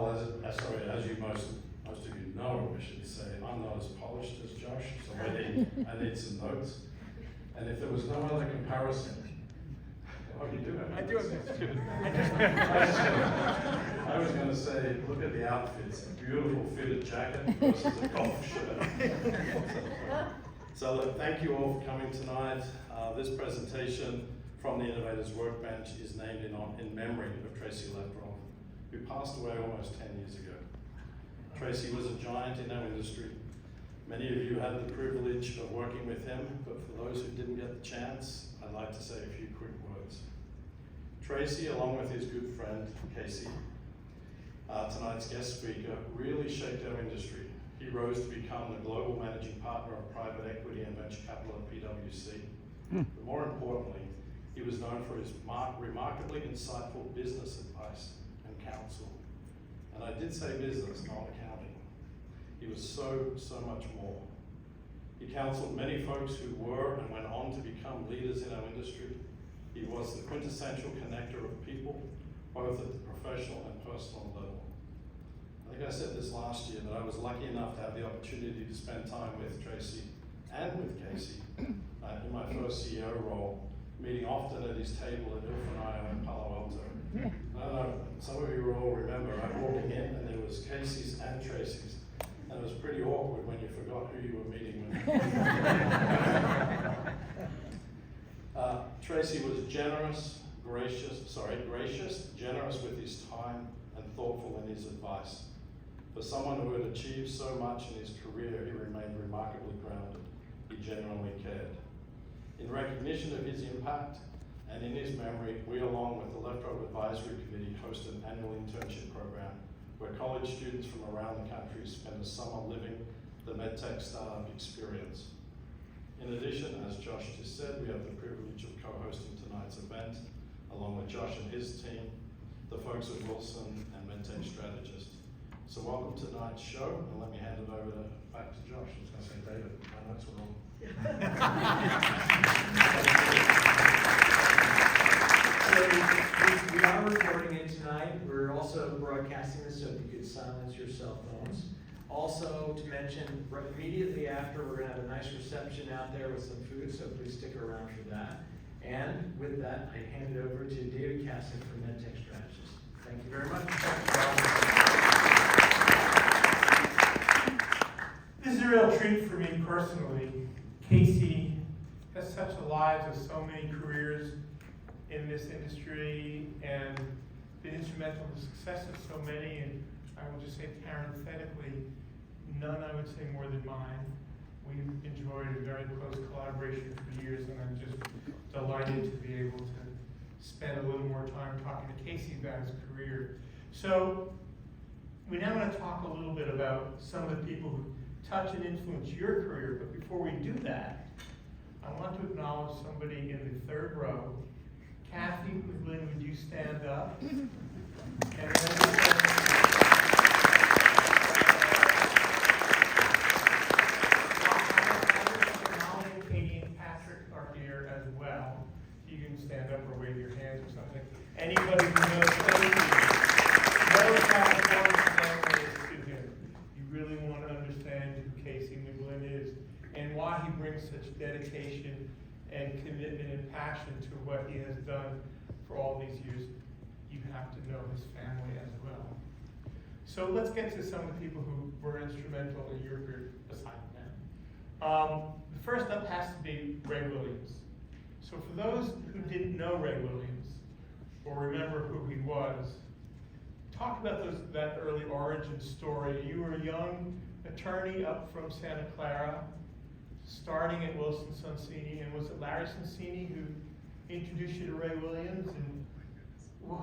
well, as you most of you know, I should say, I'm not as polished as Josh, so I need some notes. And if there was no other comparison, oh, you do have. I do have this too. I was going to say, look at the outfits, a beautiful fitted jacket versus a golf shirt. So look, thank you all for coming tonight. This presentation from the Innovator's Workbench is named in memory of Tracy Leptroff, who passed away almost 10 years ago. Tracy was a giant in our industry. Many of you had the privilege of working with him, but for those who didn't get the chance, I'd like to say a few quick words. Tracy, along with his good friend, Casey, tonight's guest speaker, really shaped our industry. He rose to become the global managing partner of private equity and venture capital at PwC. But more importantly, he was known for his remarkably insightful business advice and counsel. And I did say business, not accounting. He was so much more. He counseled many folks who were and went on to become leaders in our industry. He was the quintessential connector of people, both at the professional and personal level. I think I said this last year, but I was lucky enough to have the opportunity to spend time with Tracy and with Casey in my first CEO role, meeting often at his table at Ilfanayo in Palo Alto. I don't know, some of you will all remember, I walked in and there was Casey's and Tracy's, and it was pretty awkward when you forgot who you were meeting with. Tracy was gracious, generous with his time, and thoughtful in his advice. For someone who had achieved so much in his career, he remained remarkably grounded. He genuinely cared. In recognition of his impact and in his memory, we, along with the Leptroff Advisory Committee, host an annual internship program where college students from around the country spend a summer living the medtech startup experience. In addition, as Josh just said, we have the privilege of co-hosting tonight's event, along with Josh and his team, the folks at Wilson and medtech strategist. So welcome to tonight's show, and let me hand it over back to Josh. I was going to say David, my notes were wrong. So we are recording it tonight. We're also broadcasting this, so if you could silence your cell phones. Also to mention, right immediately after, we're going to have a nice reception out there with some food, so please stick around for that. And with that, I hand it over to David Cassick from medtech strategist. Thank you very much. This is a real treat for me personally. Casey has touched the lives of so many careers in this industry and been instrumental in the success of so many, and I will just say parenthetically, none I would say more than mine. We've enjoyed a very close collaboration for years, and I'm just delighted to be able to spend a little more time talking to Casey about his career. So we now want to talk a little bit about some of the people who touch and influence your career, but before we do that, I want to acknowledge somebody in the third row. Kathy McGlynn, would you stand up? And Katie and Patrick are here as well. You can stand up or wave your hands or something. Anybody who knows California family is to him. You really want to understand who Casey McGlynn is and why he brings such dedication and commitment and passion to what he has done for all these years. You have to know his family as well. So let's get to some of the people who were instrumental in your career aside from that. The first up has to be Ray Williams. So for those who didn't know Ray Williams or remember who he was, talk about that early origin story. You were a young attorney up from Santa Clara, starting at Wilson Sonsini, and was it Larry Sonsini who introduced you to Ray Williams? And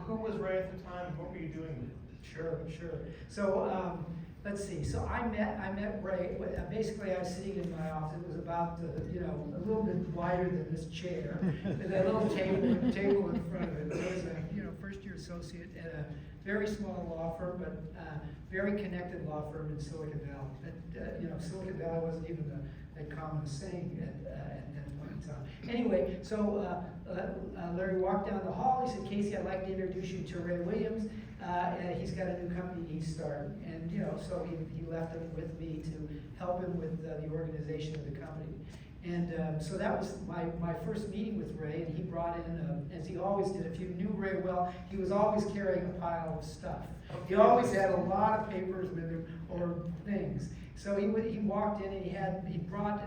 who was Ray at the time, and what were you doing with him? Sure. So let's see. So I met Ray. Basically, I was sitting in my office. It was about a little bit wider than this chair, with a little table in front of it. I was a first-year associate at a very small law firm, but very connected law firm in Silicon Valley. Silicon Valley wasn't even that common a saying at that point in time. Anyway, so Larry walked down the hall. He said, "Casey, I'd like to introduce you to Ray Williams." and he's got a new company he's starting. And, you know, so he left it with me to help him with the organization of the company. And so that was my first meeting with Ray, and he brought in, as he always did, if you knew Ray well, he was always carrying a pile of stuff. He always had a lot of papers with him, or things. So he walked in and he brought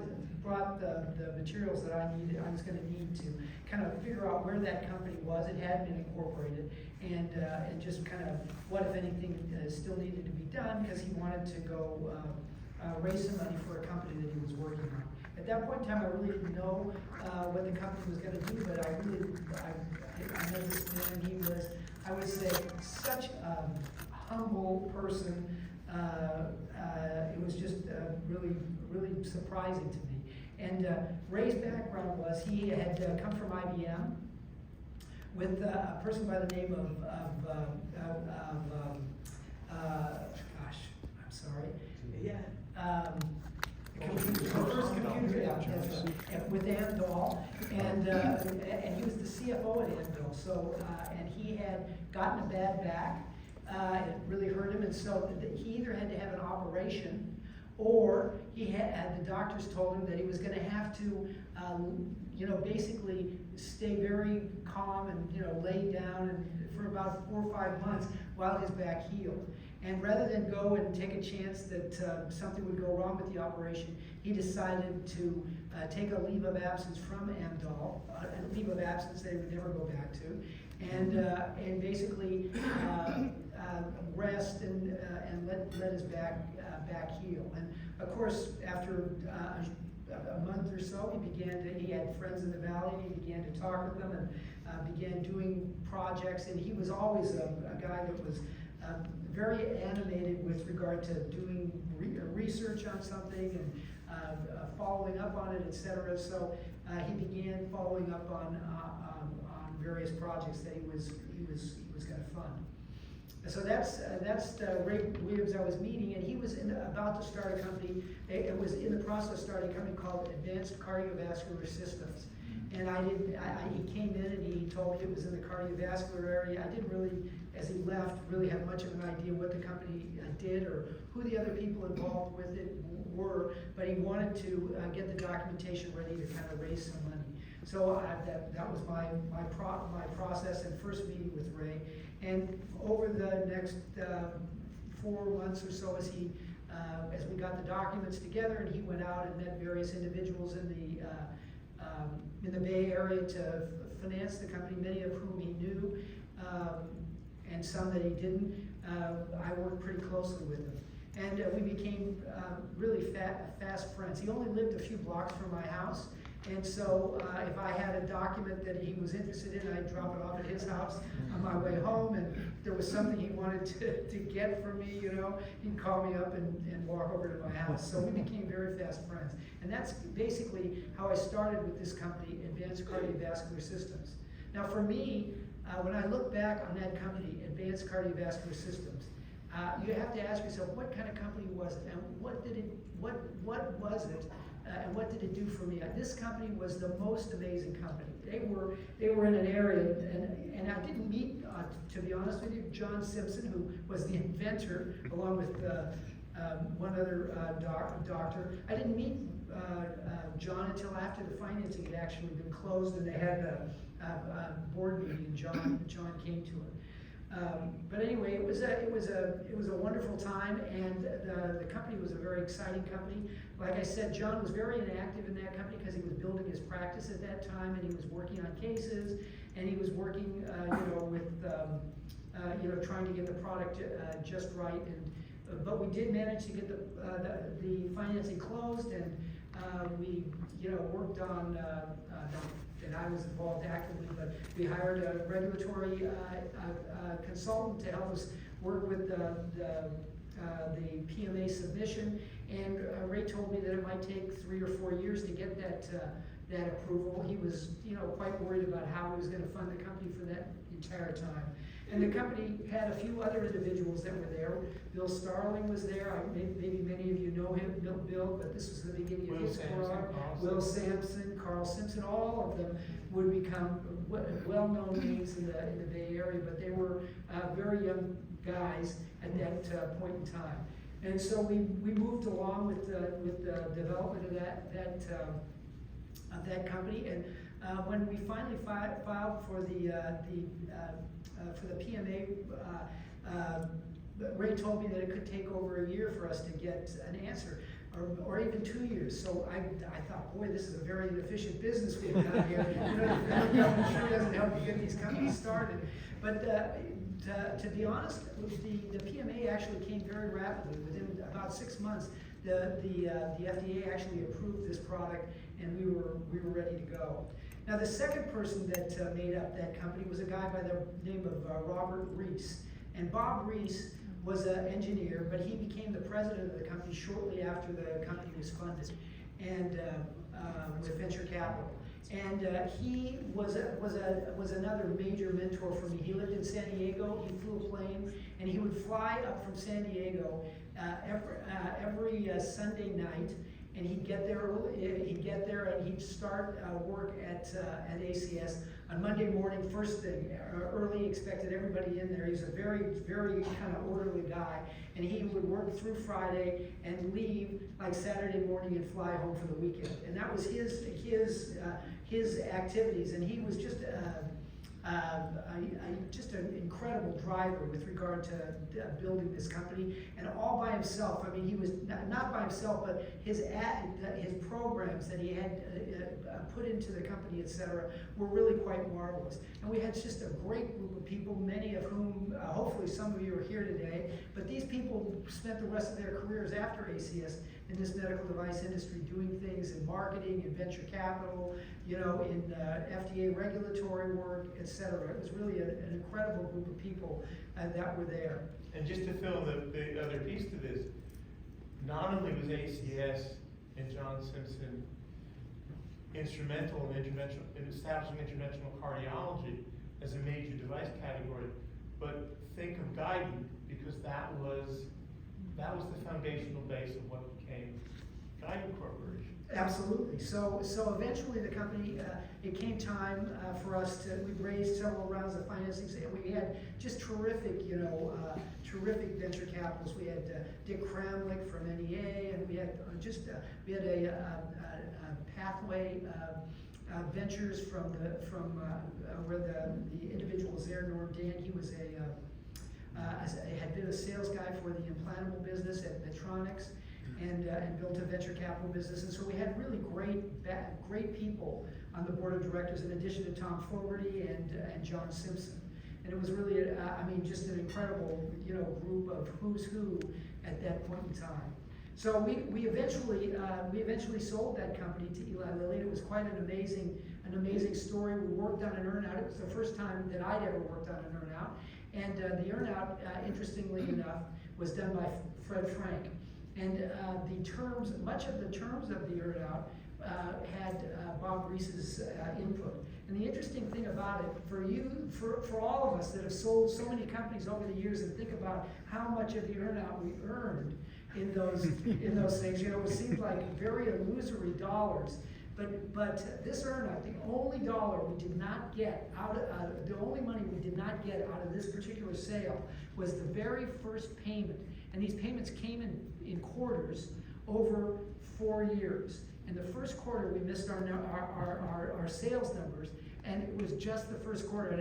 the materials that I was gonna need to kind of figure out where that company was. It hadn't been incorporated, and just kind of what, if anything, still needed to be done, because he wanted to go raise some money for a company that he was working on. At that point in time, I really didn't know what the company was going to do, but I met this man. He was, I would say, such a humble person. It was just really surprising to me. And Ray's background was he had come from IBM with a person by the name of gosh, I'm sorry. Yeah. First computer, yeah, that's right, with Amdahl, and he was the CFO at Amdahl. So, and he had gotten a bad back. It really hurt him, and so he either had to have an operation, or the doctors told him that he was going to have to, you know, basically stay very calm and, lay down for about 4 or 5 months while his back healed. And rather than go and take a chance that something would go wrong with the operation, he decided to take a leave of absence from Amdahl, a leave of absence they would never go back to, and basically rest and let his back heal. And of course, after a month or so, he had friends in the valley, and he began to talk with them and began doing projects. And he was always a guy that was very animated with regard to doing research on something and following up on it, etc. So he began following up on various projects that he was going to fund. So that's Ray Williams I was meeting, and he was about to start a company. It was in the process of starting a company called Advanced Cardiovascular Systems. And he came in and he told me it was in the cardiovascular area. I didn't really, as he left, really have much of an idea what the company did or who the other people involved with it were, but he wanted to get the documentation ready to kind of raise some money. So that was my process and first meeting with Ray. And over the next 4 months or so, as we got the documents together, and he went out and met various individuals in the Bay Area to finance the company, many of whom he knew, and some that he didn't. I worked pretty closely with him. And we became really fast friends. He only lived a few blocks from my house. And so if I had a document that he was interested in, I'd drop it off at his house on my way home. And if there was something he wanted to get from me, he'd call me up and walk over to my house. So we became very fast friends. And that's basically how I started with this company, Advanced Cardiovascular Systems. Now for me, when I look back on that company, Advanced Cardiovascular Systems, you have to ask yourself, what kind of company was it, and what was it, and what did it do for me? This company was the most amazing company. They were in an area, and I didn't meet, to be honest with you, John Simpson, who was the inventor, along with one other doctor. I didn't meet John until after the financing had actually been closed, and they had a board meeting, and John came to it. But anyway, it was a wonderful time, and the company was a very exciting company. Like I said, John was very inactive in that company because he was building his practice at that time, and he was working on cases, and he was working, with, trying to get the product just right. And but we did manage to get the financing closed, and we, worked on. And I was involved actively, but we hired a regulatory consultant to help us work with the PMA submission. And Ray told me that it might take 3 or 4 years to get that approval. He was, quite worried about how he was going to fund the company for that entire time. And the company had a few other individuals that were there. Bill Starling was there. Maybe many of you know him, Bill, but this was the beginning of Will his Sampson, career. Carl Will Sampson, Carl Simpson, all of them would become well-known names in the Bay Area, but they were very young guys at that point in time. And so we moved along with the development of that company. And when we finally filed for the PMA, Ray told me that it could take over a year for us to get an answer, or even 2 years. So I thought, boy, this is a very inefficient business we've got here. You know, the federal government sure doesn't help you get these companies started. But to be honest, the PMA actually came very rapidly. Within about 6 months, the FDA actually approved this product, and we were ready to go. Now, the second person that made up that company was a guy by the name of Robert Reese. And Bob Reese was an engineer, but he became the president of the company shortly after the company was funded, and with venture capital. And he was another major mentor for me. He lived in San Diego. He flew a plane, and he would fly up from San Diego every Sunday night. And he'd get there early. He'd get there, and he'd start work at ACS on Monday morning, first thing, early. Expected everybody in there. He's a very, very kind of orderly guy, and he would work through Friday and leave like Saturday morning and fly home for the weekend. And that was his activities. And he was just just an incredible driver with regard to building this company, and all by himself. I mean, he was not by himself, but his programs that he had put into the company, etc., were really quite marvelous. And we had just a great group of people, many of whom, hopefully some of you are here today, but these people spent the rest of their careers after ACS in this medical device industry, doing things in marketing, in venture capital, you know, in FDA regulatory work, etc. It was really an incredible group of people that were there. And just to fill in the other piece to this, not only was ACS and John Simpson instrumental in establishing interventional cardiology as a major device category, but think of Guidant, because that was the foundational base of what became Guidant Corporation. Absolutely. So eventually the company, it came time for us to, we raised several rounds of financing, and we had just terrific, terrific venture capitals. We had Dick Kramlich from NEA, and we had a Pathway Ventures from where the individual was there, Norm Dan. He was had been a sales guy for the implantable business at Medtronics, and built a venture capital business. And so we had really great people on the board of directors, in addition to Tom Fogarty and John Simpson. And it was really, just an incredible, group of who's who at that point in time. So we eventually sold that company to Eli Lilly. It was quite an amazing story. We worked on an earn-out. It was the first time that I'd ever worked on an earn-out. And the earn-out, interestingly enough, was done by Fred Frank. And much of the terms of the earn-out had Bob Reese's input. And the interesting thing about it, for all of us that have sold so many companies over the years, and think about how much of the earn-out we earned in those things, it seemed like very illusory dollars. But this earn-out, the only dollar we did not get the only money we did not get out of this particular sale was the very first payment. And these payments came in quarters over 4 years. In the first quarter, we missed our sales numbers, and it was just the first quarter. And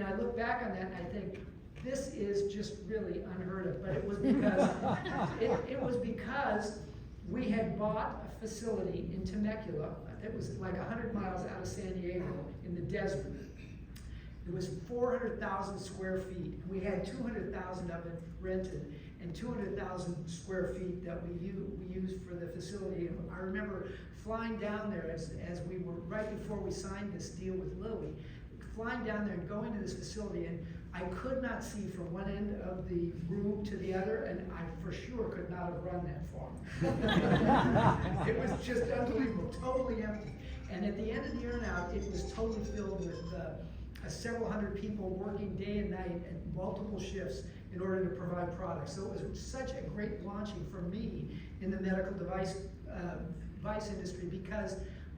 I look back on that and I think, this is just really unheard of. But it was because we had bought a facility in Temecula that was like 100 miles out of San Diego in the desert. It was 400,000 square feet. We had 200,000 of it rented, and 200,000 square feet that we used for the facility. And I remember flying down there as we were, right before we signed this deal with Lilly, flying down there and going to this facility, and I could not see from one end of the room to the other, and I for sure could not have run that far. It was just unbelievable, totally empty. And at the end of the earn-out, it was totally filled with several hundred people working day and night at multiple shifts in order to provide products. So it was such a great launching for me in the medical device industry, because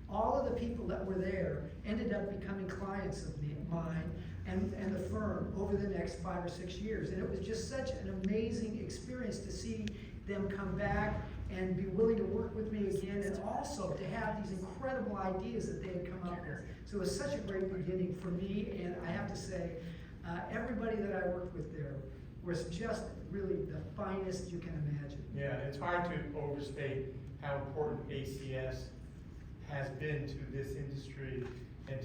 all of the people that were there ended up becoming clients of mine and the firm over the next 5 or 6 years. And it was just such an amazing experience to see them come back and be willing to work with me again, and also to have these incredible ideas that they had come up with. So it was such a great beginning for me, and I have to say, everybody that I worked with there was just really the finest you can imagine. Yeah, it's hard to overstate how important ACS has been to this industry and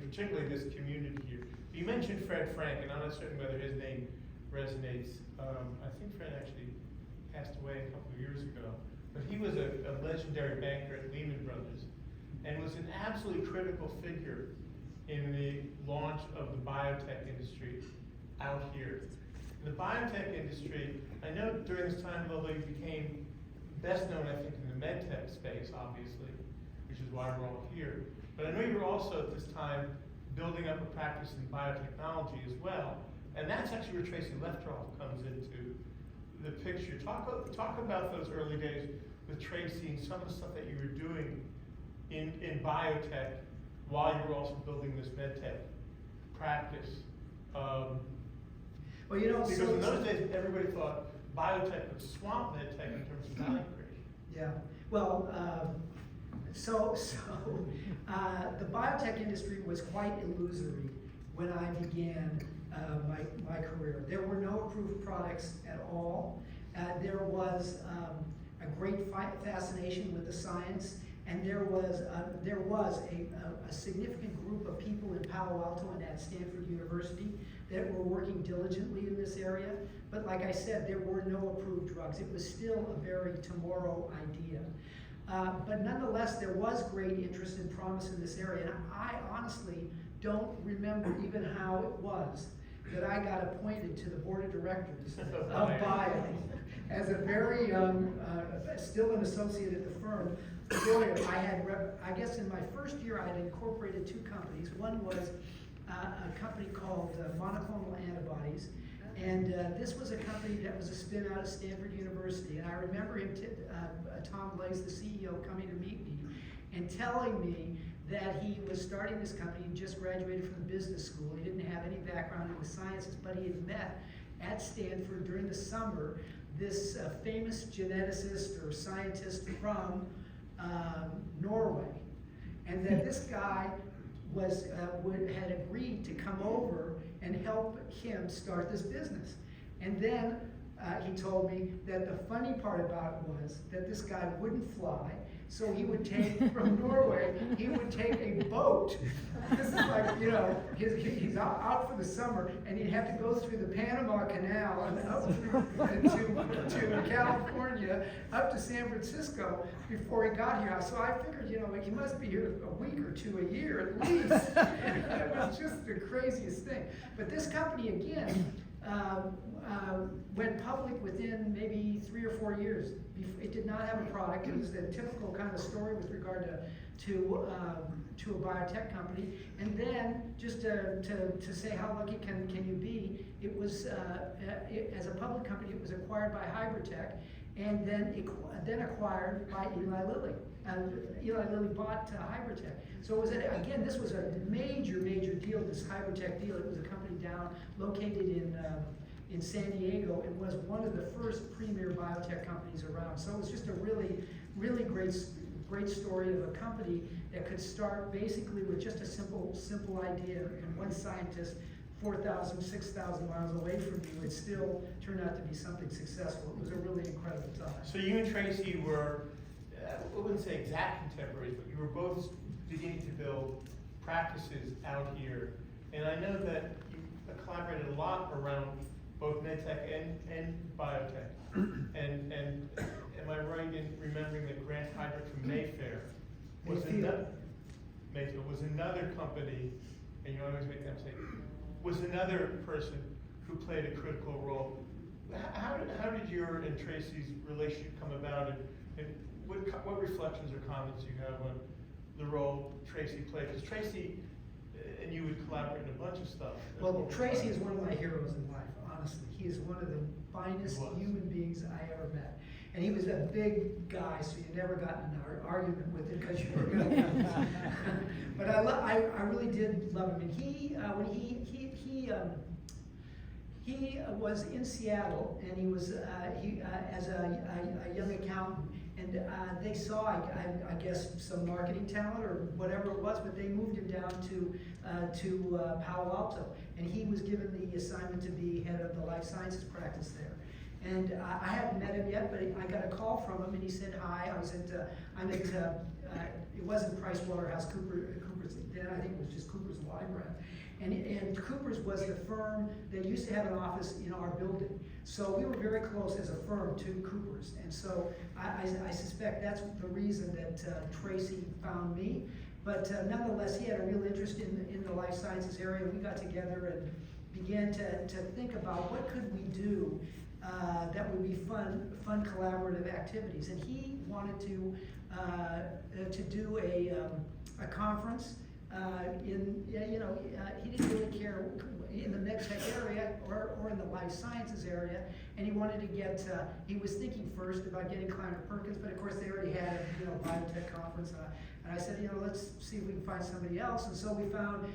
particularly this community here. You mentioned Fred Frank, and I'm not certain whether his name resonates. I think Fred actually passed away a couple of years ago, but he was a legendary banker at Lehman Brothers, and was an absolutely critical figure in the launch of the biotech industry out here. The biotech industry, I know during this time, although he became best known, I think, in the medtech space, obviously, which is why we're all here. But I know you were also at this time building up a practice in biotechnology as well, and that's actually where Tracy Leftroff comes into the picture. Talk about those early days with Tracy and some of the stuff that you were doing in biotech while you were also building this medtech practice. Well, you know, because in those days, everybody thought biotech would swamp medtech in terms of value creation. Yeah. Well, the biotech industry was quite illusory when I began my career. There were no approved products at all. There was a great fascination with the science, and there was a significant group of people in Palo Alto and at Stanford University that were working diligently in this area. But like I said, there were no approved drugs. It was still a very tomorrow idea. But nonetheless, there was great interest and promise in this area. And I honestly don't remember even how it was that I got appointed to the board of directors of Bio as a very young, still an associate at the firm, lawyer. I guess in my first year, I had incorporated 2 companies. One was a company called Monoclonal Antibodies. And this was a company that was a spin out of Stanford University. And I remember him, Tom Blaze, the CEO, coming to meet me and telling me that he was starting this company. He just graduated from the business school. He didn't have any background in the sciences, but he had met at Stanford during the summer this famous geneticist or scientist from Norway. And that this guy had agreed to come over and help him start this business. And then he told me that the funny part about it was that this guy wouldn't fly, so he would take, from Norway, he would take a boat. This is like, you know, he's out for the summer, and he'd have to go through the Panama Canal and up to California, up to San Francisco before he got here. So I figured, you know, like, he must be here a week or 2 a year at least. It was just the craziest thing. But this company, again, went public within maybe 3 or 4 years. It did not have a product. It was the typical kind of story with regard to a biotech company. And then, just to say how lucky can you be, it was as a public company, it was acquired by Hybridtech, and then acquired by Eli Lilly. Eli Lilly bought Hybridtech. So it was again, this was a major deal. This Hybridtech deal. It was a company located in San Diego. It was one of the first premier biotech companies around. So it was just a really great story of a company that could start basically with just a simple idea, and one scientist 4,000, 6,000 miles away from you, it still turned out to be something successful. It was a really incredible time. So you and Tracy were, I wouldn't say exact contemporaries, but you were both beginning to build practices out here. And I know that you collaborated a lot around both medtech and biotech. And am I right in remembering that Grant Heydrich from Mayfair was another company, and you always make that mistake, was another person who played a critical role. How did your and Tracy's relationship come about, and what reflections or comments you have on the role Tracy played? Because Tracy, and you would collaborate in a bunch of stuff. Well, Tracy is one of my heroes in life, honestly. He is one of the finest He was. human beings I ever met. And he was a big guy, so you never got in an argument with him because you were gonna. But I really did love him. And he was in Seattle, and he was as a young accountant, and they saw, I guess, some marketing talent or whatever it was, but they moved him down to Palo Alto, and he was given the assignment to be head of the life sciences practice there. And I hadn't met him yet, but I got a call from him, and he said hi. It wasn't Cooper's then, I think it was just Cooper's Library. And Cooper's was the firm that used to have an office in our building. So we were very close as a firm to Cooper's. And so I suspect that's the reason that Tracy found me. But nonetheless, he had a real interest in the life sciences area. We got together and began to think about what could we do that would be fun collaborative activities. And he wanted to do a conference he didn't really care in the medtech area or in the life sciences area, and he wanted to get, he was thinking first about getting Kleiner Perkins, but of course they already had a biotech conference, and I said, let's see if we can find somebody else, and so we found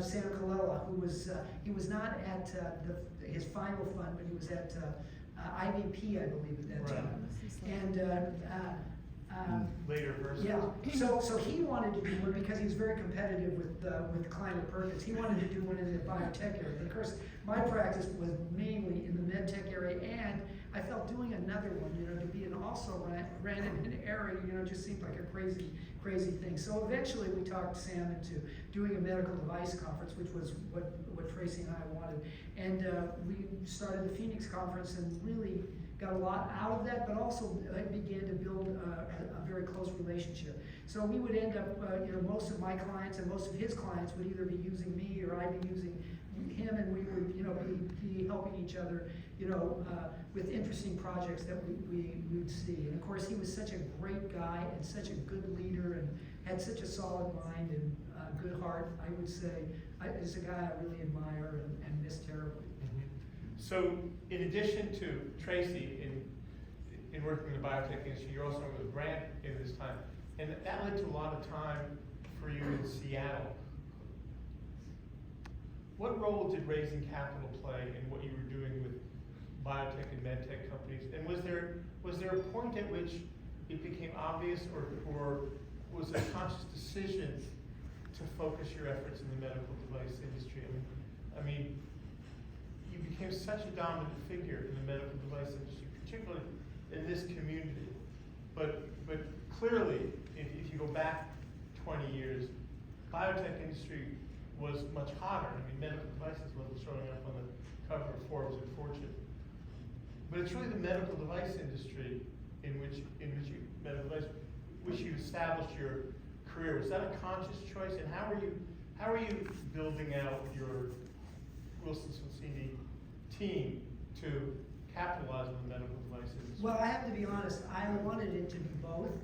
Sam Colella, who was, he was not at his final fund, but he was at IVP, I believe, at that time. And later versus. yeah, so he wanted to do one because he was very competitive with Kleiner Perkins. He wanted to do one in the biotech area. But of course, my practice was mainly in the medtech area, and I felt doing another one, to be an also ran in an area, just seemed like a crazy thing. So eventually we talked Sam into doing a medical device conference, which was what Tracy and I wanted. And we started the Phoenix conference and really got a lot out of that, but also began to build a very close relationship. So we would end up, most of my clients and most of his clients would either be using me or I'd be using him, and we would, be helping each other, with interesting projects that we would see. And of course, he was such a great guy and such a good leader and had such a solid mind and good heart. I would say, is a guy I really admire and miss terribly. So, in addition to Tracy in working in the biotech industry, you're also with Grant in this time, and that led to a lot of time for you in Seattle. What role did raising capital play in what you were doing with biotech and medtech companies? And was there a point at which it became obvious, or was it a conscious decision to focus your efforts in the medical device industry? I mean, you became such a dominant figure in the medical device industry, particularly in this community. But clearly, if you go back 20 years, biotech industry was much hotter. I mean, medical devices wasn't showing up on the cover of Forbes and Fortune. But it's really the medical device industry in which you established your career. Was that a conscious choice? And how are you building out your Wilson Sonsini team to capitalize on the medical device industry? Well, I have to be honest, I wanted it to be both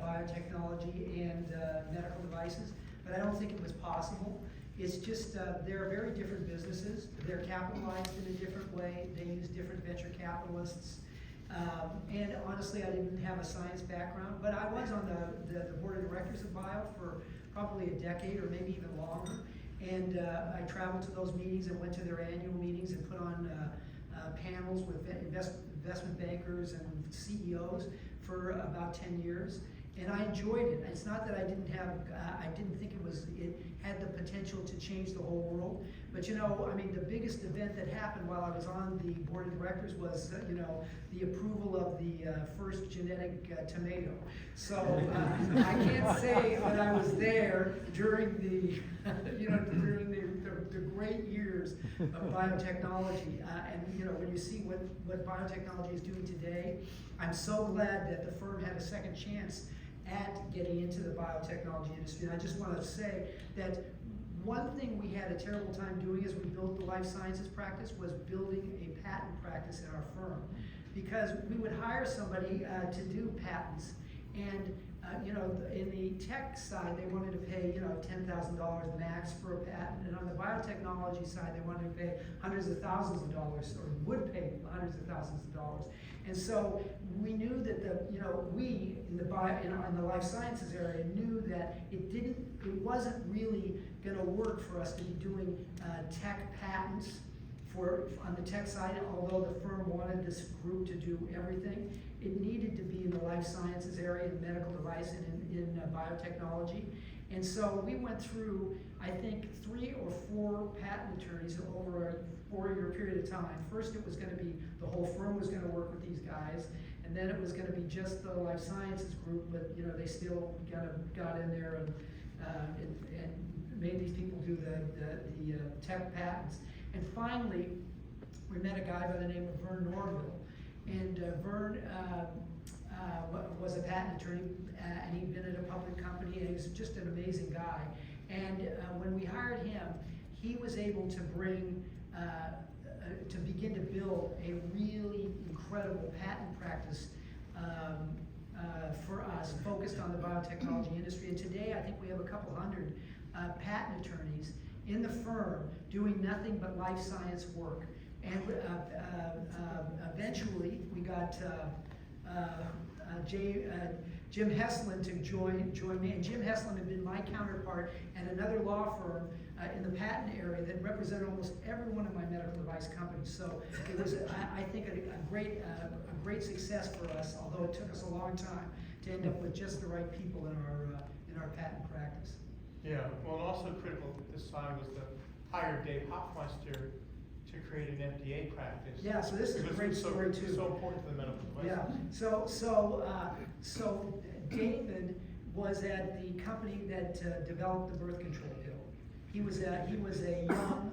biotechnology and medical devices, but I don't think it was possible. It's just, they're very different businesses. They're capitalized in a different way. They use different venture capitalists. And honestly, I didn't have a science background, but I was on the board of directors of Bio for probably a decade or maybe even longer. And I traveled to those meetings and went to their annual meetings and put on panels with investment bankers and CEOs for about 10 years. And I enjoyed it. It's not that I didn't think it had the potential to change the whole world. But the biggest event that happened while I was on the board of directors was, the approval of the first genetic tomato. So I can't say that I was there during the, during the great years of biotechnology. And when you see what biotechnology is doing today, I'm so glad that the firm had a second chance at getting into the biotechnology industry. And I just want to say that one thing we had a terrible time doing as we built the life sciences practice was building a patent practice in our firm. Because we would hire somebody to do patents, and you know, in the tech side, they wanted to pay, you know, $10,000 max for a patent, and on the biotechnology side, they wanted to pay hundreds of thousands of dollars, or would pay hundreds of thousands of dollars. And so we knew that in the life sciences area knew that it wasn't really going to work for us to be doing tech patents on the tech side, although the firm wanted this group to do everything. It needed to be in the life sciences area, in medical device, and in biotechnology. And so we went through, I think, 3 or 4 patent attorneys over a 4-year period of time. First, it was going to be the whole firm was going to work with these guys, and then it was going to be just the life sciences group. But you know, they still got in there and made these people do the tech patents. And finally, we met a guy by the name of Vern Norville. And Vern was a patent attorney, and he'd been at a public company, and he was just an amazing guy. And when we hired him, he was able to to begin to build a really incredible patent practice for us, focused on the biotechnology industry. And today, I think we have a couple hundred patent attorneys in the firm doing nothing but life science work. And eventually, we got Jim Heslin to join me. And Jim Heslin had been my counterpart at another law firm in the patent area that represented almost every one of my medical device companies. So it was, I think, a great success for us, although it took us a long time to end up with just the right people in our patent practice. Yeah, well, and also critical at this time was the hire Dave Hoffmeister to create an FDA practice. Yeah, so this is a great story too. So important to the medical device. Yeah, so David was at the company that developed the birth control pill. He was a young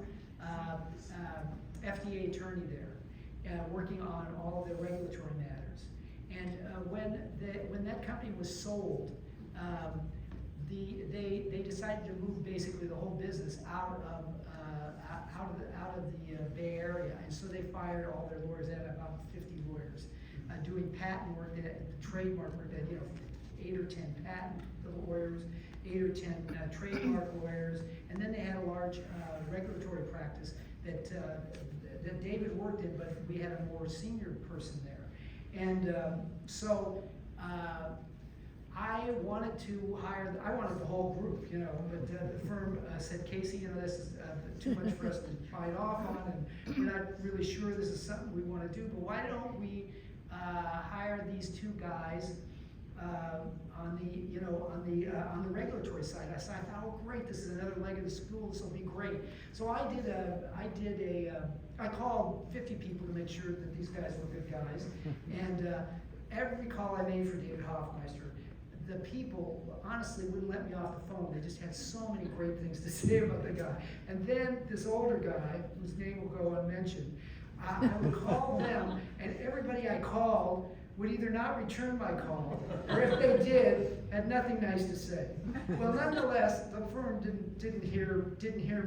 FDA attorney there, working on all of the regulatory matters. And when that company was sold, they decided to move basically the whole business out of the Bay Area, and so they fired all their lawyers. They had about 50 lawyers doing patent work, trademark work. They had 8 or 10 patent lawyers, 8 or 10 trademark lawyers, and then they had a large regulatory practice that David worked in, but we had a more senior person there, and so. I wanted the whole group, but the firm said, Casey, this is too much for us to bite off on, and we're not really sure this is something we want to do, but why don't we hire these 2 guys on the regulatory side? I thought, oh great, this is another leg of the stool, this will be great. So I called 50 people to make sure that these guys were good guys, and every call I made for David Hoffmeister, the people honestly wouldn't let me off the phone. They just had so many great things to say about the guy. And then this older guy, whose name will go unmentioned, I would call them, and everybody I called would either not return my call, or if they did, had nothing nice to say. Well, nonetheless, the firm didn't hear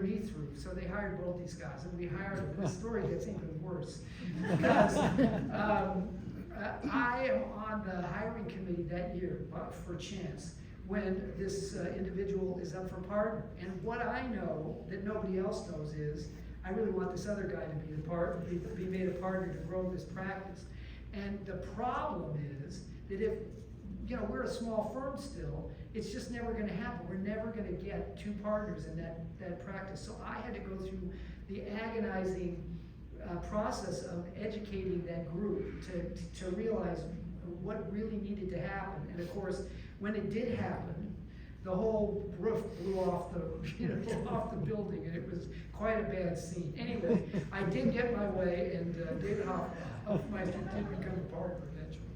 me through, so they hired both these guys, and we hired them. The story gets even worse because. I am on the hiring committee that year for Chance when this individual is up for partner. And what I know that nobody else knows is I really want this other guy to be made a partner to grow this practice. And the problem is that if we're a small firm still, it's just never going to happen. We're never going to get 2 partners in that practice. So I had to go through the agonizing process of educating that group to realize what really needed to happen. And of course, when it did happen, the whole roof blew off off the building, and it was quite a bad scene. Anyway, I did get my way, and David Hoffmeister did become a partner eventually.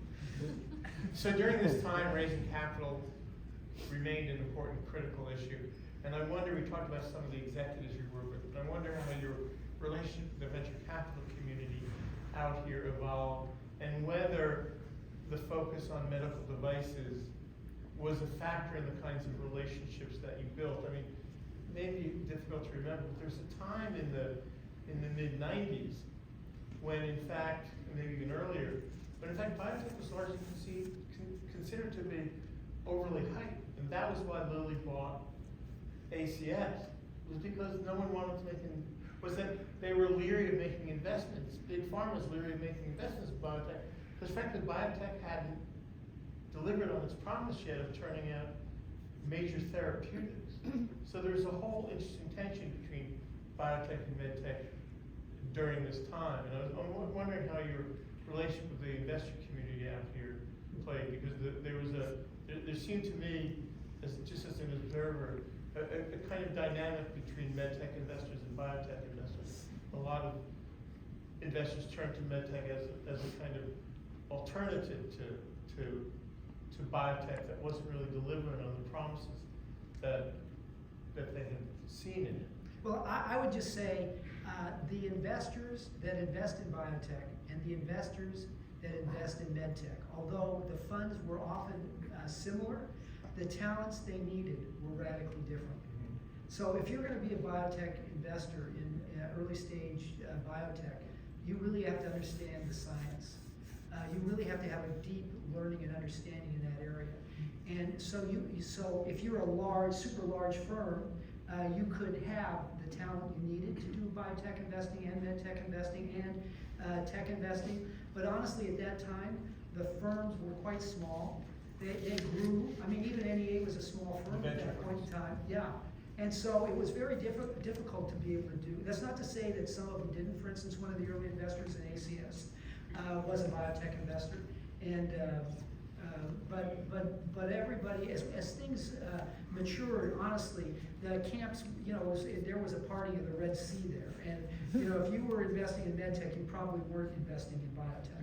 So during this time, raising capital remained an important, critical issue. And I wonder, we talked about some of the executives you work with, but I wonder how your relationship with the venture capital community out here evolved, and whether the focus on medical devices was a factor in the kinds of relationships that you built. I mean, maybe difficult to remember, but there's a time in the mid-90s when, in fact, maybe even earlier, but in fact, biotech was largely considered to be overly hyped. And that was why Lilly bought ACS, was because no one wanted to was that they were leery of making investments. Big Pharma was leery of making investments in biotech, because frankly, biotech hadn't delivered on its promise yet of turning out major therapeutics. So there's a whole interesting tension between biotech and medtech during this time. And I'm wondering how your relationship with the investor community out here played, because there seemed to me, just as an observer, a kind of dynamic between medtech investors and biotech investors. A lot of investors turn to medtech as a kind of alternative to biotech that wasn't really delivering on the promises that they had seen in it. Well, I would just say the investors that invest in biotech and the investors that invest in medtech, although the funds were often similar, the talents they needed were radically different. So if you're going to be a biotech investor in early stage biotech, you really have to understand the science. You really have to have a deep learning and understanding in that area. And so if you're a large, super large firm, you could have the talent you needed to do biotech investing and medtech investing and tech investing. But honestly, at that time, the firms were quite small. They grew. I mean, even NEA was a small firm at that point in time. Yeah. And so it was very difficult to be able to do. That's not to say that some of them didn't. For instance, one of the early investors in ACS was a biotech investor. And but everybody, as things matured, honestly, the camps, there was a party of the Red Sea there. And if you were investing in medtech, you probably weren't investing in biotech.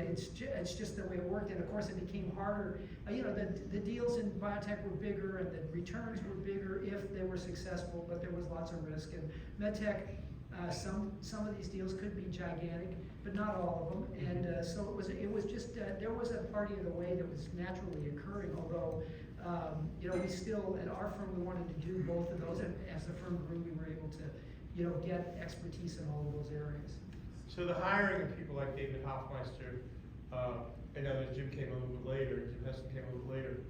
It's just the way it worked, and of course it became harder. The deals in biotech were bigger, and the returns were bigger if they were successful, but there was lots of risk. And medtech, some of these deals could be gigantic, but not all of them. And so it was just there was a party of the way that was naturally occurring. Although we still at our firm we wanted to do both of those, and as the firm grew, we were able to get expertise in all of those areas. So the hiring of people like David Hoffmeister, and others, Jim came a little bit later, Jim Heston came a little later,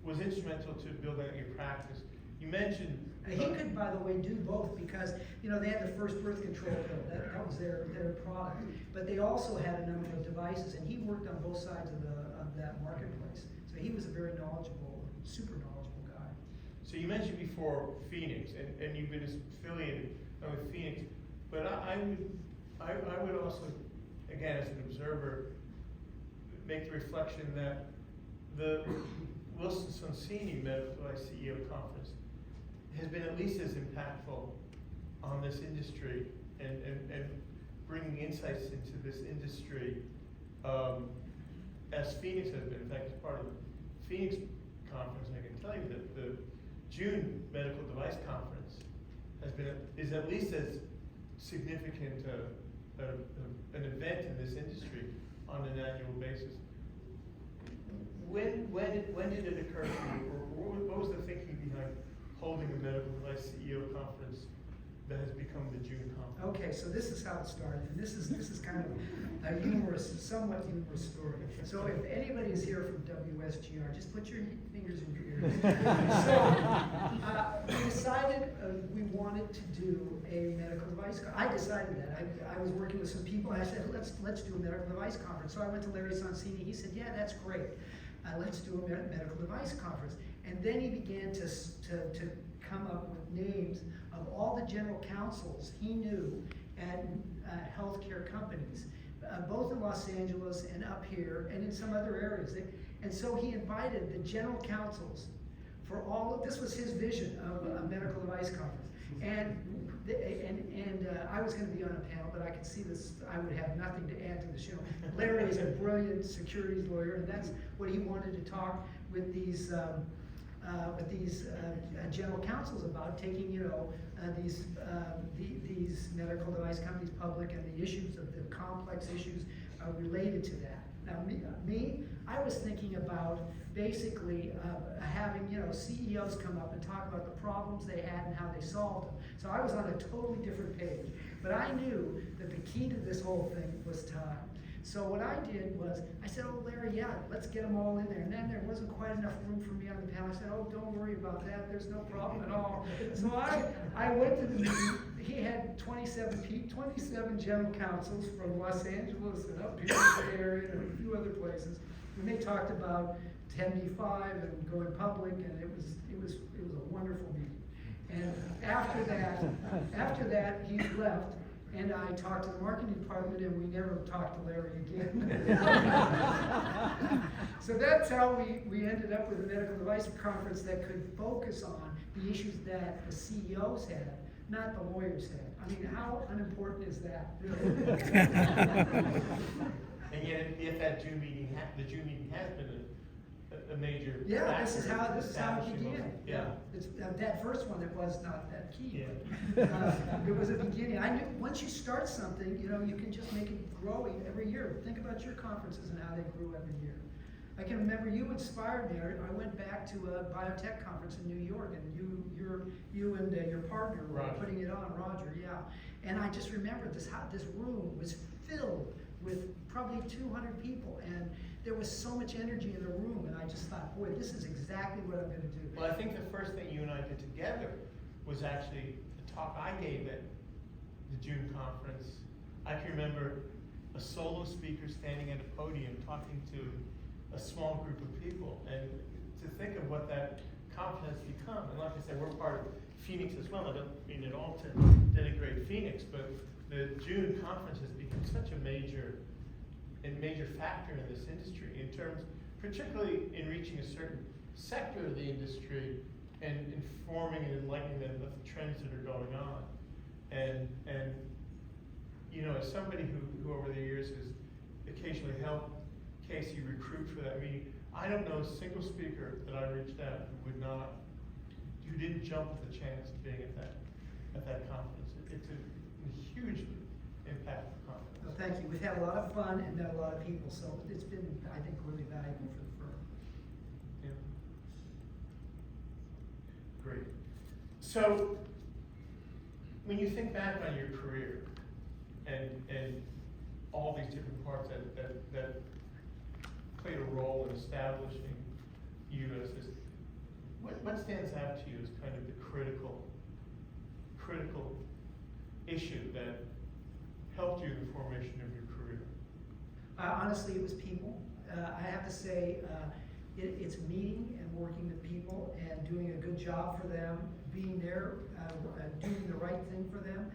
was instrumental to building out your practice. You mentioned... He could, by the way, do both because, they had the first birth control pill, that was their product. But they also had a number of devices, and he worked on both sides of that marketplace. So he was a very knowledgeable, super knowledgeable guy. So you mentioned before Phoenix, and you've been affiliated with Phoenix, but I would also, again, as an observer, make the reflection that the Wilson Sonsini Medical Device CEO Conference has been at least as impactful on this industry and bringing insights into this industry as Phoenix has been. In fact, as part of the Phoenix conference, I can tell you that the June Medical Device Conference is at least as significant an event in this industry on an annual basis. When did it occur to you, or what was the thinking behind holding a medical device CEO conference that has become the June conference? Okay, so this is how it started, and this is kind of a somewhat humorous story. So if anybody is here from WSGR, just put your fingers in your ears. So we decided we wanted to do a medical device. I decided that. I was working with some people, and I said, let's do a medical device conference. So I went to Larry Sonsini. He said, yeah, that's great. Let's do a medical device conference. And then he began to come up with names of all the general counsels he knew at healthcare companies, both in Los Angeles and up here and in some other areas. And so he invited the general counsels for this was his vision of a medical device conference. And I was going to be on a panel, but I could see this. I would have nothing to add to the show. Larry is a brilliant securities lawyer, and that's what he wanted to talk with these general counsels about, taking these medical device companies public and the issues of the complex issues related to that. Now, I was thinking about basically having CEOs come up and talk about the problems they had and how they solved them. So I was on a totally different page. But I knew that the key to this whole thing was time. So what I did was, I said, oh, Larry, yeah, let's get them all in there. And then there wasn't quite enough room for me on the panel. I said, oh, don't worry about that. There's no problem at all. So I went to the meeting. He had 27 general counsels from Los Angeles and up here in the Bay Area and a few other places. And they talked about 10b-5 and going public, and it was a wonderful meeting. And after that, he left, and I talked to the marketing department, and we never talked to Larry again. So that's how we ended up with a medical device conference that could focus on the issues that the CEOs had, not the lawyers had. I mean, how unimportant is that, really? And yet that June meeting, the June meeting has been a major. Yeah, this is factor in how it establishing began. those- Yeah. It's, that first one, it was not that key. Yeah. It was a beginning. I knew, once you start something, you know, you can just make it growing every year. Think about your conferences and how they grew every year. I can remember you inspired me. I went back to a biotech conference in New York, and you and your partner were Roger. putting it on, Roger, yeah. And I just remember this room was filled with probably 200 people, and there was so much energy in the room, and I just thought, boy, this is exactly what I'm gonna do. Well, I think the first thing you and I did together was actually the talk I gave at the June conference. I can remember a solo speaker standing at a podium talking to a small group of people, and to think of what that conference has become. And like I said, we're part of Phoenix as well. I don't mean at all to denigrate Phoenix, but the June conference has become such a major factor in this industry in terms, particularly in reaching a certain sector of the industry and informing and enlightening them of the trends that are going on. And you know, as somebody who over the years has occasionally helped Casey recruit for that meeting, I don't know a single speaker that I reached out who didn't jump at the chance of being at that conference. It's a huge impact conference. Well, thank you. We've had a lot of fun and met a lot of people, so it's been, I think, really valuable for the firm. Yeah. Great. So, when you think back on your career and all these different parts that played a role in establishing you as this, what stands out to you as kind of the critical issue that helped you in the formation of your career? Honestly, it was people. I have to say, it's meeting and working with people and doing a good job for them, being there, doing the right thing for them,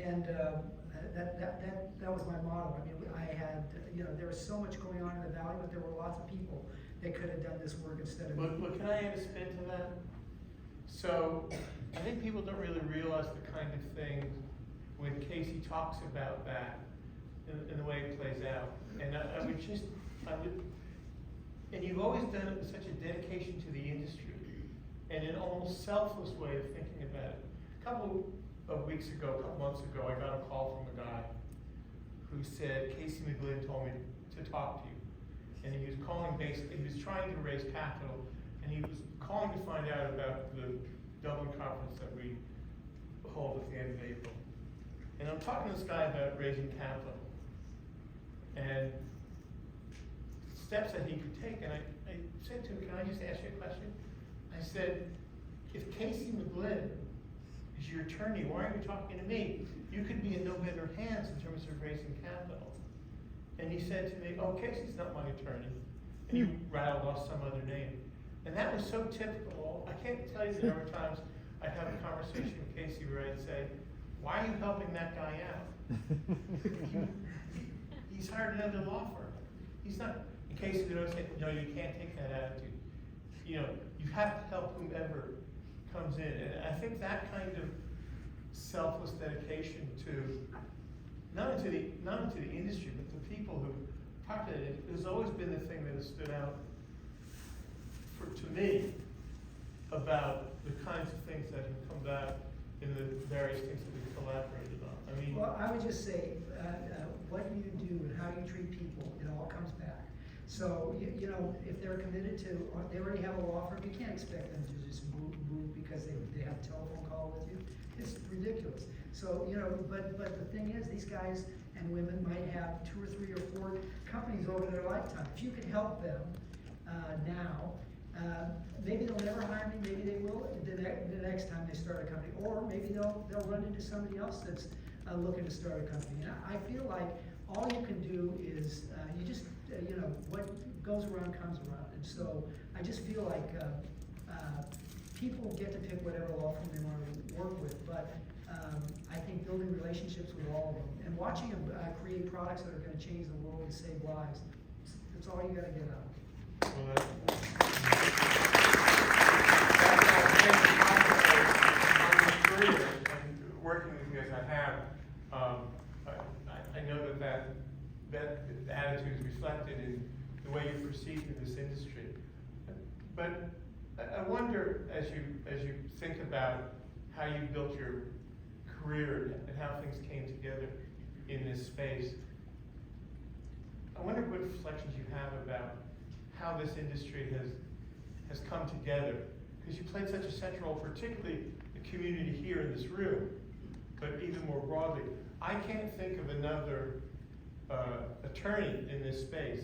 and that was my motto. I mean, I had, you know, there was so much going on in the valley, but there were lots of people that could have done this work instead of me. But can I add a spin to that? So, I think people don't really realize the kind of things when Casey talks about that and the way it plays out. And and you've always done it with such a dedication to the industry and an almost selfless way of thinking about it. A couple months ago, I got a call from a guy who said, Casey McGlynn told me to talk to you. And he was calling basically, he was trying to raise capital, and he was calling to find out about the Dublin conference that we hold at the end of April. And I'm talking to this guy about raising capital and steps that he could take. And I said to him, can I just ask you a question? I said, if Casey McGlynn is your attorney, why are you talking to me? You could be in no better hands in terms of raising capital. And he said to me, oh, Casey's not my attorney. And he rattled off some other name. And that was so typical. I can't tell you the number of times I'd have a conversation with Casey where I'd say, why are you helping that guy out? He's hired another law firm. He's not, in Casey would always say, no, you can't take that attitude. You know, you have to help whomever comes in. And I think that kind of selfless dedication to, not into the industry, but the people who populated it, has always been the thing that has stood out to me about the kinds of things that have come back in the various things that we've collaborated on. I mean, Well, I would just say, what you do and how you treat people, it all comes back. So, you know, if they're committed to, or they already have a law firm, you can't expect them to just move because they have a telephone call with you. It's ridiculous. So, you know, but the thing is, these guys and women might have 2 or 3 or 4 companies over their lifetime. If you could help them now, maybe they'll never hire me, maybe they will the next time they start a company, or maybe they'll run into somebody else that's looking to start a company. And I feel like all you can do is, you just, what goes around comes around. And so I just feel like people get to pick whatever law firm they want to work with, but I think building relationships with all of them and watching them create products that are going to change the world and save lives, that's all you got to get out of it. And working with you as I have, I know that attitude is reflected in the way you're perceived in this industry. But I wonder, as you think about how you built your career and how things came together in this space, I wonder what reflections you have about how this industry has come together, because you played such a central role, particularly the community here in this room, but even more broadly. I can't think of another attorney in this space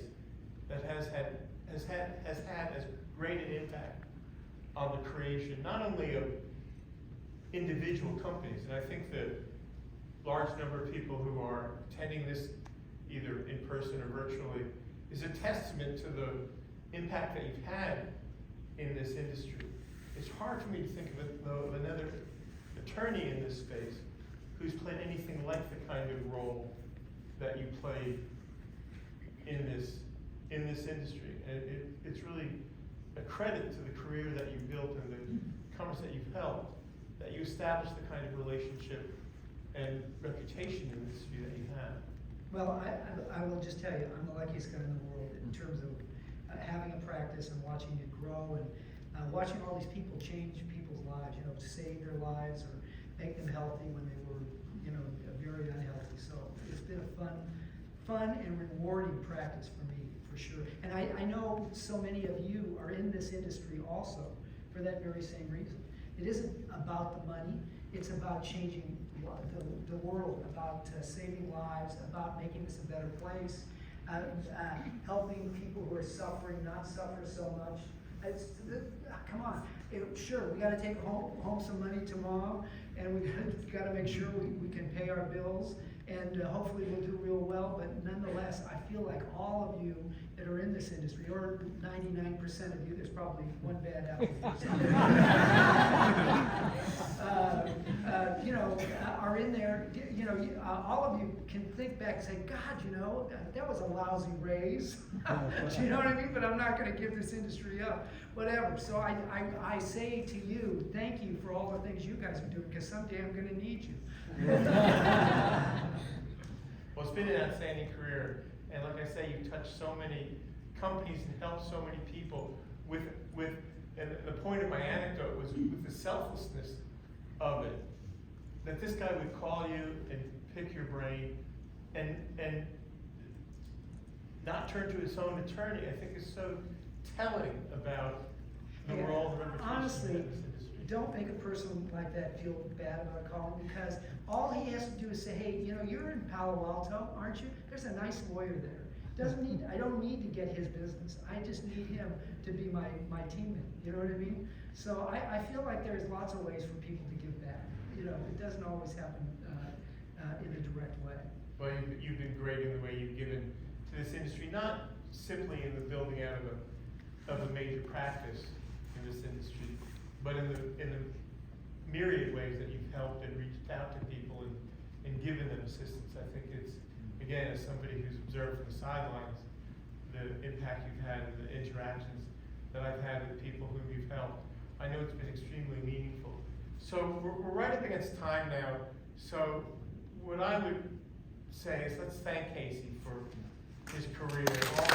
that has had as great an impact on the creation, not only of individual companies, and I think the large number of people who are attending this either in person or virtually is a testament to the impact that you've had in this industry. It's hard for me to think of another attorney in this space who's played anything like the kind of role that you played in this industry. And it's really a credit to the career that you built and the companies that you've held, that you established the kind of relationship and reputation in this industry that you have. Well, I will just tell you, I'm the luckiest guy in the world in terms of having a practice and watching it grow and watching all these people change people's lives, save their lives or make them healthy when they were, very unhealthy. So it's been a fun and rewarding practice for me, for sure. And I know so many of you are in this industry also for that very same reason. It isn't about the money, it's about changing the world, about saving lives, about making this a better place, helping people who are suffering not suffer so much. Come on, sure, we got to take home some money tomorrow, and we got to make sure we can pay our bills, and hopefully we'll do real well. But nonetheless, I feel like all of you that are in this industry, or 99% of you, there's probably one bad apple, are in there. All of you can think back and say, God, that was a lousy raise. Do you know what I mean? But I'm not going to give this industry up. Whatever. So I say to you, thank you for all the things you guys are doing, because someday I'm going to need you. Well, it's been an outstanding career, and like I say, you've touched so many companies and helped so many people and the point of my anecdote was with the selflessness of it, that this guy would call you and pick your brain and not turn to his own attorney, I think is so telling about the role and reputation honestly, in this industry. Don't make a person like that feel bad about calling, because all he has to do is say, hey, you're in Palo Alto, aren't you? There's a nice lawyer there. I don't need to get his business. I just need him to be my teammate. You know what I mean? So I feel like there's lots of ways for people to give back. It doesn't always happen in a direct way. Well, you've been great in the way you've given to this industry, not simply in the building out of a major practice in this industry, but in the myriad ways that you've helped and reached out to people and given them assistance. I think it's, again, as somebody who's observed from the sidelines, the impact you've had and the interactions that I've had with people whom you've helped, I know it's been extremely meaningful. So we're right up against time now. So what I would say is let's thank Casey for his career. All the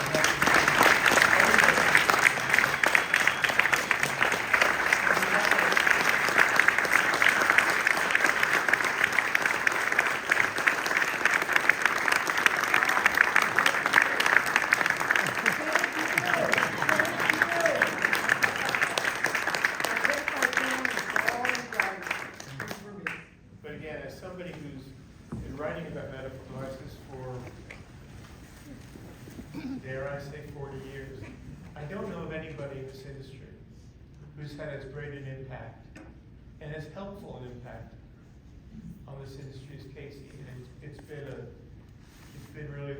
But again, as somebody who's been writing about medical devices for dare I say 40 years, I don't know of anybody in this industry who's had as great an impact and as helpful an impact on this industry as Casey. And it's been really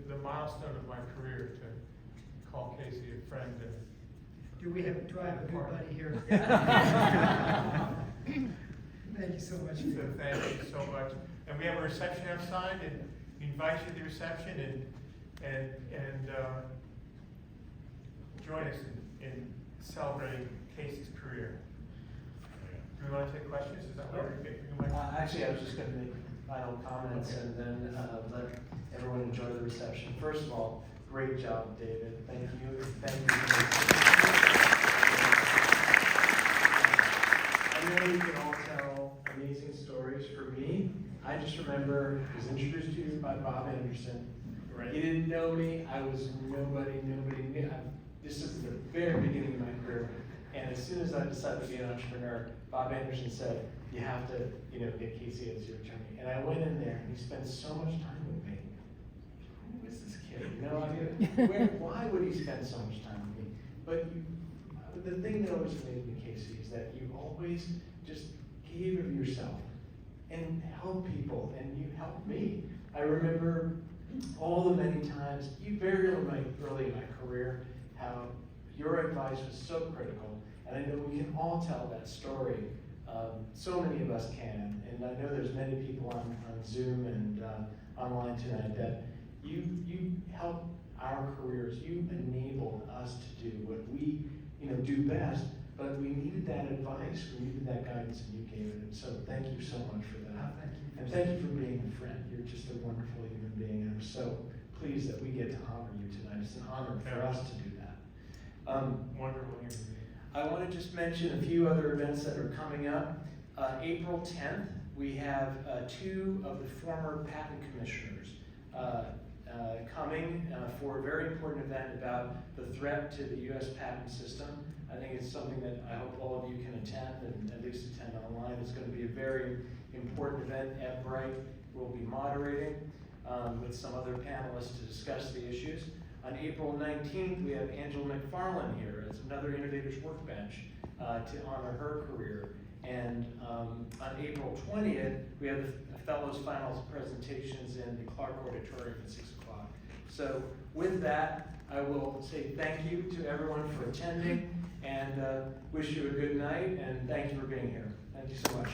the milestone of my career to call Casey a friend. Do I have a good buddy here? Thank you so much. So thank you so much. And we have a reception outside, and we invite you to the reception and join us in celebrating Casey's career. Do we want to take questions? Is that what we're getting? Actually, I was just going to make final comments and then let everyone enjoy the reception. First of all, great job, David. Thank you. Thank you. I know you can all tell amazing stories. For me, I just remember I was introduced to you by Bob Anderson. Right. He didn't know me. I was nobody knew. This is the very beginning of my career. And as soon as I decided to be an entrepreneur, Bob Anderson said, you have to, get Casey as your attorney. And I went in there and he spent so much time with me. Who is this kid? Why would he spend so much time with me? But the thing that always made me, Casey, is that you always just gave of yourself and helped people, and you helped me. I remember all the many times, very early in my career, how your advice was so critical. And I know we can all tell that story. So many of us can. And I know there's many people on Zoom and online tonight that you help our careers. You enabled us to do what we do best. But we needed that advice. We needed that guidance, and you gave it. And so thank you so much for that. Thank you. And thank you for being a friend. You're just a wonderful human being. And I'm so pleased that we get to honor you tonight. It's an honor for us to do that. Wonderful human being. I want to just mention a few other events that are coming up. April 10th, we have two of the former patent commissioners coming for a very important event about the threat to the U.S. patent system. I think it's something that I hope all of you can attend, and at least attend online. It's going to be a very important event. Ed Bright will be moderating with some other panelists to discuss the issues. On April 19th, we have Angela McFarlane here as another Innovator's Workbench to honor her career. And on April 20th, we have the Fellows Finals presentations in the Clark Auditorium at 6 o'clock. So with that, I will say thank you to everyone for attending and wish you a good night, and thank you for being here. Thank you so much.